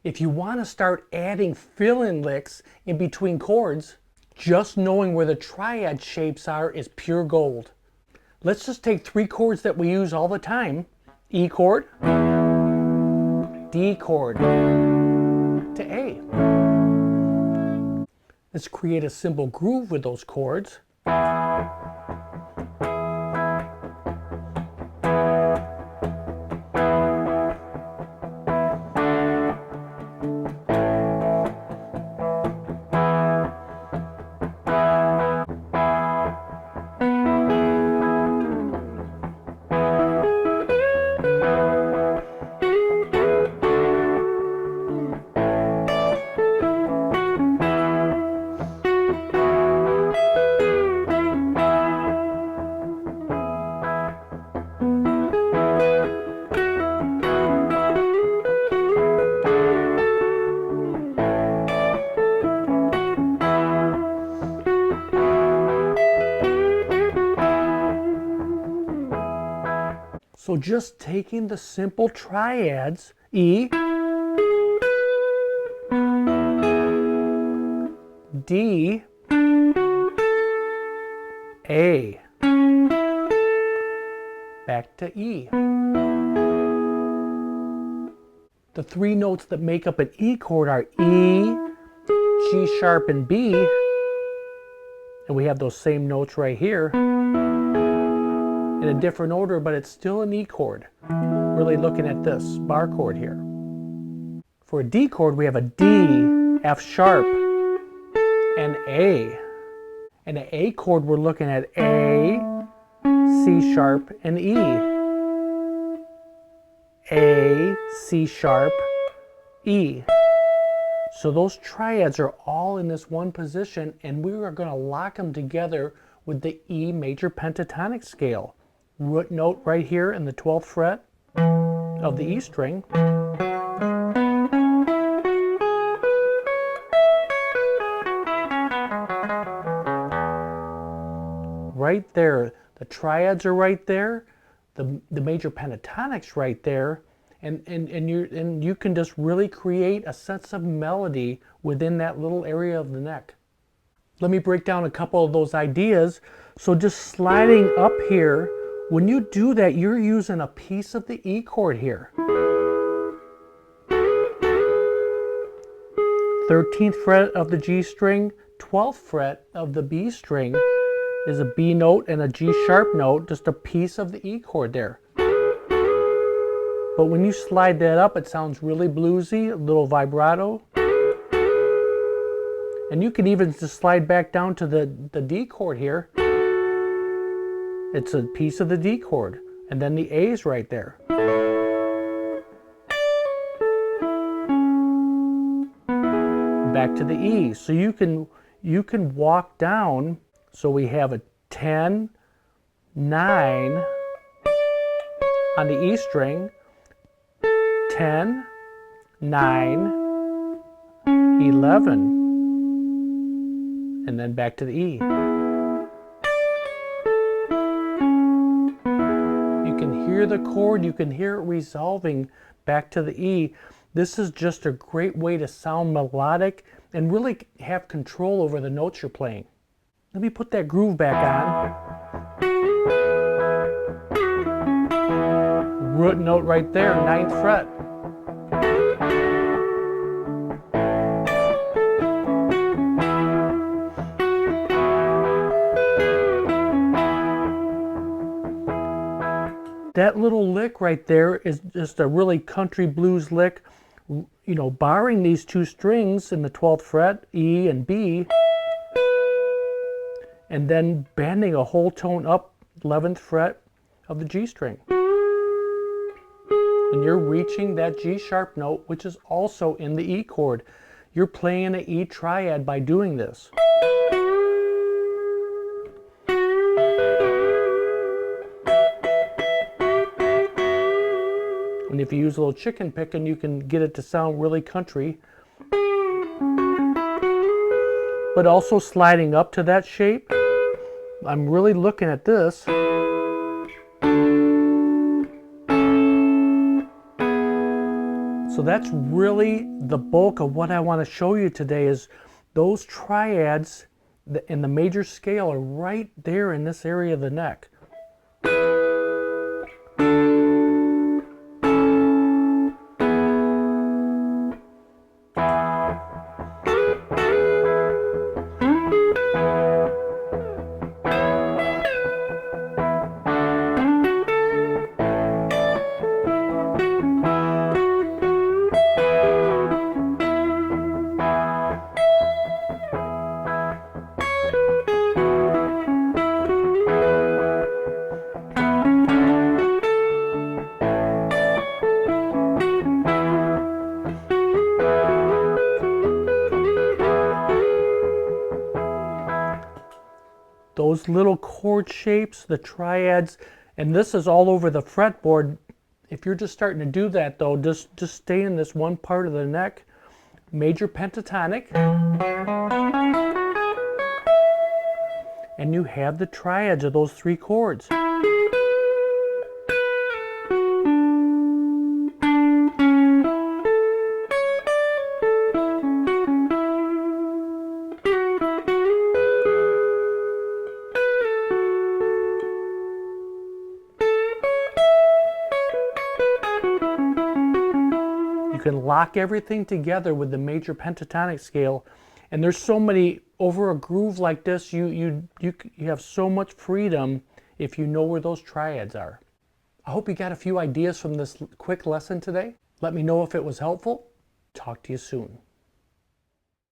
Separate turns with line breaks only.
If you want to start adding fill-in licks in between chords, just knowing where the triad shapes are is pure gold. Let's just take 3 chords that we use all the time. E chord, D chord, to A. Let's create a simple groove with those chords. So just taking the simple triads, E, D, A, back to E. The 3 notes that make up an E chord are E, G sharp, and B. And we have those same notes right here in a different order, but it's still an E chord. Really looking at this bar chord here. For a D chord, we have a D, F sharp, and A. And an A chord, we're looking at A, C sharp, and E. A, C sharp, E. So those triads are all in this one position, and we are going to lock them together with the E major pentatonic scale. Root note right here in the 12th fret of the E string. Right there, the triads are right there, the major pentatonics right there, and you can just really create a sense of melody within that little area of the neck. Let me break down a couple of those ideas. So just sliding up here, when you do that, you're using a piece of the E chord here. 13th fret of the G string, 12th fret of the B string is a B note and a G sharp note, just a piece of the E chord there. But when you slide that up, it sounds really bluesy, a little vibrato. And you can even just slide back down to the D chord here. It's a piece of the D chord, and then the A is right there. Back to the E. So you can walk down. So we have a 10, 9 on the E string, 10, 9, 11, and then back to the E. Hear the chord, you can hear it resolving back to the E. This is just a great way to sound melodic and really have control over the notes you're playing. Let me put that groove back on. Root note right there, 9th fret. That little lick right there is just a really country blues lick, you know, barring these 2 strings in the 12th fret, E and B, and then bending a whole tone up 11th fret of the G string. And you're reaching that G sharp note, which is also in the E chord. You're playing an E triad by doing this. And if you use a little chicken picking, you can get it to sound really country. But also sliding up to that shape, I'm really looking at this. So So that's really the bulk of what I want to show you today, is those triads in the major scale are right there in this area of the neck. Those little chord shapes, the triads, and this is all over the fretboard. If you're just starting to do that though, just stay in this one part of the neck. Major pentatonic. And you have the triads of those three chords. You can lock everything together with the major pentatonic scale, and there's so many, over a groove like this, you have so much freedom if you know where those triads are. I hope you got a few ideas from this quick lesson today. Let me know if it was helpful. Talk to you soon.